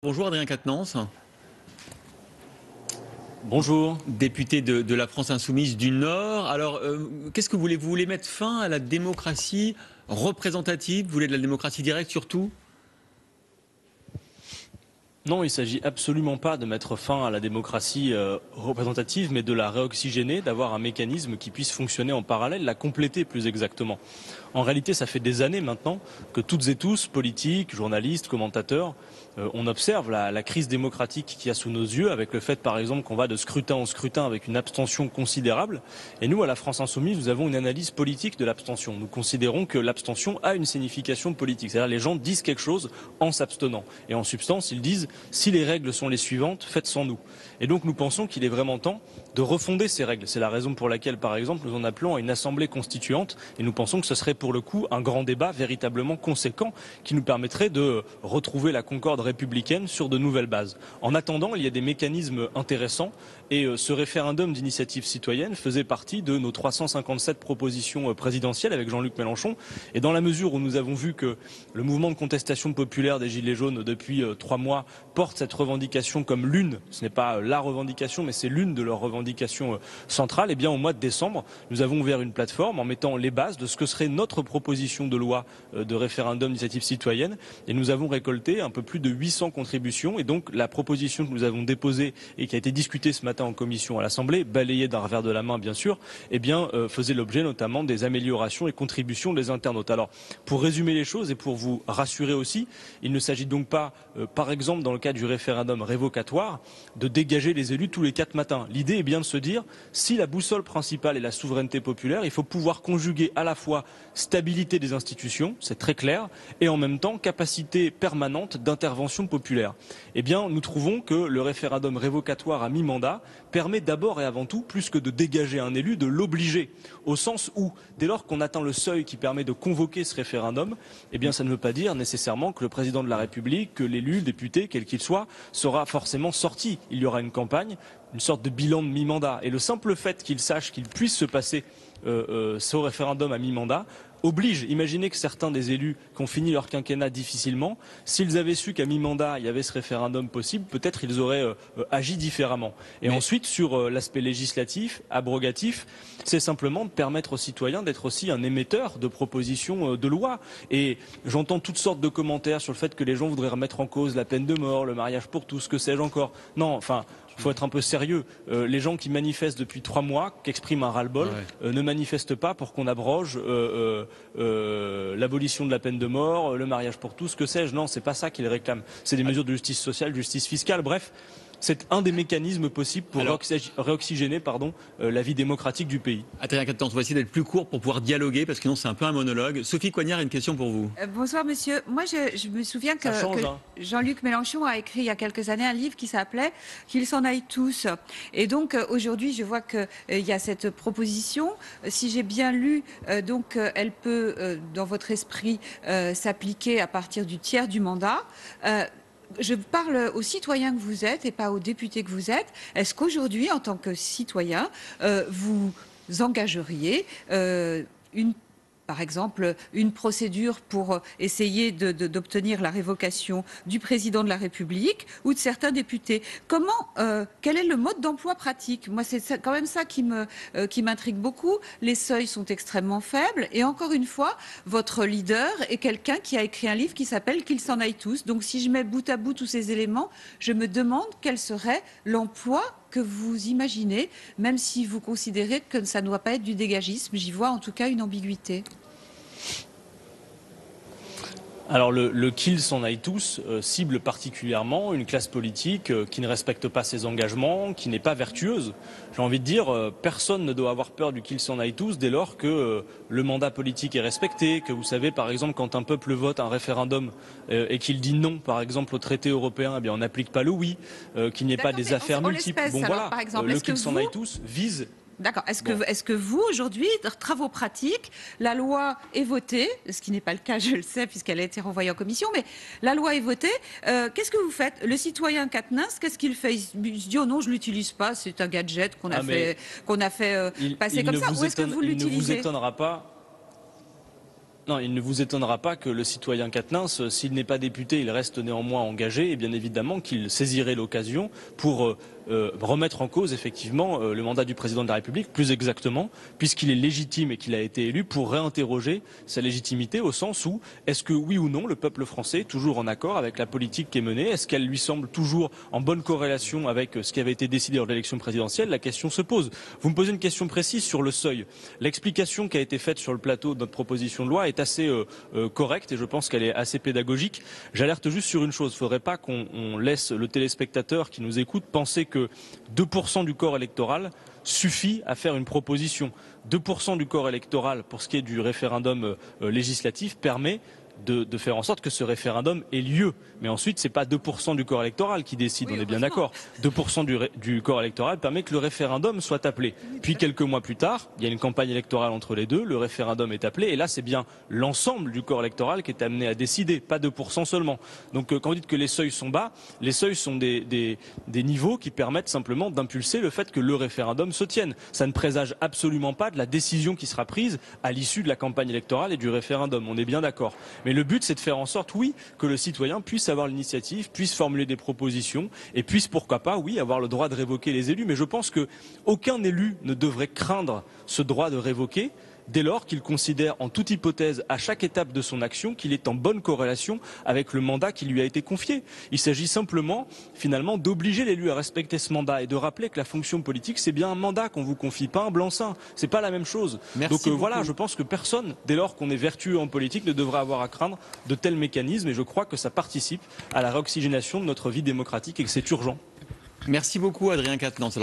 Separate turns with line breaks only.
Bonjour Adrien Quatennens.
Bonjour.
Député de la France Insoumise du Nord. Alors, qu'est-ce que vous voulez? Vous voulez mettre fin à la démocratie représentative? Vous voulez de la démocratie directe surtout?
Non, il ne s'agit absolument pas de mettre fin à la démocratie représentative, mais de la réoxygéner, d'avoir un mécanisme qui puisse fonctionner en parallèle, la compléter plus exactement. En réalité, ça fait des années maintenant que toutes et tous, politiques, journalistes, commentateurs, on observe la crise démocratique qu'il y a sous nos yeux, avec le fait, par exemple, qu'on va de scrutin en scrutin avec une abstention considérable. Et nous, à la France Insoumise, nous avons une analyse politique de l'abstention. Nous considérons que l'abstention a une signification politique. C'est-à-dire les gens disent quelque chose en s'abstenant. Et en substance, ils disent si les règles sont les suivantes, faites sans nous. Et donc nous pensons qu'il est vraiment temps de refonder ces règles. C'est la raison pour laquelle, par exemple, nous en appelons à une assemblée constituante et nous pensons que ce serait pour le coup un grand débat véritablement conséquent qui nous permettrait de retrouver la concorde républicaine sur de nouvelles bases. En attendant, il y a des mécanismes intéressants et ce référendum d'initiative citoyenne faisait partie de nos 357 propositions présidentielles avec Jean-Luc Mélenchon. Et dans la mesure où nous avons vu que le mouvement de contestation populaire des Gilets jaunes depuis 3 mois porte cette revendication comme l'une, ce n'est pas la revendication, mais c'est l'une de leurs revendications centrales, et bien au mois de décembre, nous avons ouvert une plateforme en mettant les bases de ce que serait notre proposition de loi de référendum d'initiative citoyenne, et nous avons récolté un peu plus de 800 contributions, et donc la proposition que nous avons déposée et qui a été discutée ce matin en commission à l'Assemblée, balayée d'un revers de la main bien sûr, eh bien faisait l'objet notamment des améliorations et contributions des internautes. Alors, pour résumer les choses et pour vous rassurer aussi, il ne s'agit donc pas, par exemple dans le cas du référendum révocatoire, de dégager les élus tous les 4 matins. L'idée est bien de se dire, si la boussole principale est la souveraineté populaire, il faut pouvoir conjuguer à la fois stabilité des institutions, c'est très clair, et en même temps capacité permanente d'intervention populaire. Eh bien, nous trouvons que le référendum révocatoire à mi-mandat permet d'abord et avant tout, plus que de dégager un élu, de l'obliger, au sens où, dès lors qu'on atteint le seuil qui permet de convoquer ce référendum, eh bien, ça ne veut pas dire nécessairement que le président de la République, que l'élu, le député, quel qu'il soit, sera forcément sorti. Il y aura une campagne, une sorte de bilan de mi-mandat. Et le simple fait qu'il sache qu'il puisse se passer ce référendum à mi-mandat oblige. Imaginez que certains des élus qui ont fini leur quinquennat difficilement, s'ils avaient su qu'à mi-mandat il y avait ce référendum possible, peut-être ils auraient agi différemment. Et ensuite, sur l'aspect législatif, abrogatif, c'est simplement de permettre aux citoyens d'être aussi un émetteur de propositions de loi. Et j'entends toutes sortes de commentaires sur le fait que les gens voudraient remettre en cause la peine de mort, le mariage pour tous, que sais-je encore. Non, enfin, il faut être un peu sérieux. Les gens qui manifestent depuis 3 mois, qui expriment un ras-le-bol, ne manifestent pas pour qu'on abroge l'abolition de la peine de mort, le mariage pour tous, que sais-je. Non, c'est pas ça qu'ils réclament. C'est des mesures de justice sociale, de justice fiscale, bref. C'est un des mécanismes possibles pour réoxygéner la vie démocratique du pays.
Adrien Quatennens, on va essayer d'être plus court pour pouvoir dialoguer, parce que sinon c'est un peu un monologue. Sophie Coignard a une question pour vous.
Bonsoir monsieur. Moi je me souviens que Jean-Luc Mélenchon a écrit il y a quelques années un livre qui s'appelait « Qu'ils s'en aillent tous ». Et donc aujourd'hui je vois qu'il y a cette proposition. Si j'ai bien lu, donc elle peut dans votre esprit s'appliquer à partir du tiers du mandat. Je parle aux citoyens que vous êtes et pas aux députés que vous êtes. Est-ce qu'aujourd'hui, en tant que citoyen, vous engageriez par exemple, une procédure pour essayer d'obtenir la révocation du président de la République ou de certains députés? Quel est le mode d'emploi pratique? Moi, c'est quand même ça qui m'intrigue beaucoup. Les seuils sont extrêmement faibles et encore une fois, votre leader est quelqu'un qui a écrit un livre qui s'appelle « Qu'ils s'en aillent tous ». Donc, si je mets bout à bout tous ces éléments, je me demande quel serait l'emploi que vous imaginez, même si vous considérez que ça ne doit pas être du dégagisme. J'y vois en tout cas une ambiguïté.
Alors le qu'ils s'en aillent tous cible particulièrement une classe politique qui ne respecte pas ses engagements, qui n'est pas vertueuse. J'ai envie de dire, personne ne doit avoir peur du qu'ils s'en aillent tous dès lors que le mandat politique est respecté, que vous savez par exemple quand un peuple vote un référendum et qu'il dit non par exemple au traité européen, eh bien on n'applique pas le oui, qu'il n'y ait pas des affaires multiples. Bon voilà, le qu'ils s'en aillent tous vise...
D'accord. Est-ce que vous, aujourd'hui, travaux pratiques, la loi est votée, ce qui n'est pas le cas, je le sais, puisqu'elle a été renvoyée en commission, mais la loi est votée, qu'est-ce que vous faites? Le citoyen Quatennens, qu'est-ce qu'il fait? Il se dit, oh non, je ne l'utilise pas, c'est un gadget qu'on a fait passer comme ça, ou est-ce que vous l'utilisez?
Il ne vous étonnera pas. Non, il ne vous étonnera pas que le citoyen Quatennens, s'il n'est pas député, il reste néanmoins engagé et bien évidemment qu'il saisirait l'occasion pour remettre en cause effectivement le mandat du président de la République, plus exactement, puisqu'il est légitime et qu'il a été élu, pour réinterroger sa légitimité au sens où est-ce que oui ou non le peuple français est toujours en accord avec la politique qui est menée, est-ce qu'elle lui semble toujours en bonne corrélation avec ce qui avait été décidé lors de l'élection présidentielle. La question se pose. Vous me posez une question précise sur le seuil. L'explication qui a été faite sur le plateau de notre proposition de loi est assez correcte et je pense qu'elle est assez pédagogique. J'alerte juste sur une chose, il ne faudrait pas qu'on laisse le téléspectateur qui nous écoute penser que 2% du corps électoral suffit à faire une proposition. 2% du corps électoral pour ce qui est du référendum législatif permet de faire en sorte que ce référendum ait lieu. Mais ensuite, ce n'est pas 2% du corps électoral qui décide, oui, on est bien d'accord. 2% du corps électoral permet que le référendum soit appelé. Puis quelques mois plus tard, il y a une campagne électorale entre les deux, le référendum est appelé, et là c'est bien l'ensemble du corps électoral qui est amené à décider, pas 2% seulement. Donc quand vous dites que les seuils sont bas, les seuils sont des niveaux qui permettent simplement d'impulser le fait que le référendum se tienne. Ça ne présage absolument pas de la décision qui sera prise à l'issue de la campagne électorale et du référendum, on est bien d'accord. Mais le but, c'est de faire en sorte, oui, que le citoyen puisse avoir l'initiative, puisse formuler des propositions et puisse, pourquoi pas, oui, avoir le droit de révoquer les élus. Mais je pense qu'aucun élu ne devrait craindre ce droit de révoquer dès lors qu'il considère en toute hypothèse, à chaque étape de son action, qu'il est en bonne corrélation avec le mandat qui lui a été confié. Il s'agit simplement, finalement, d'obliger l'élu à respecter ce mandat et de rappeler que la fonction politique, c'est bien un mandat qu'on vous confie, pas un blanc-seing. C'est pas la même chose.
Merci
Donc voilà, je pense que personne, dès lors qu'on est vertueux en politique, ne devrait avoir à craindre de tels mécanismes et je crois que ça participe à la réoxygénation de notre vie démocratique et que c'est urgent.
Merci beaucoup, Adrien Quatennens.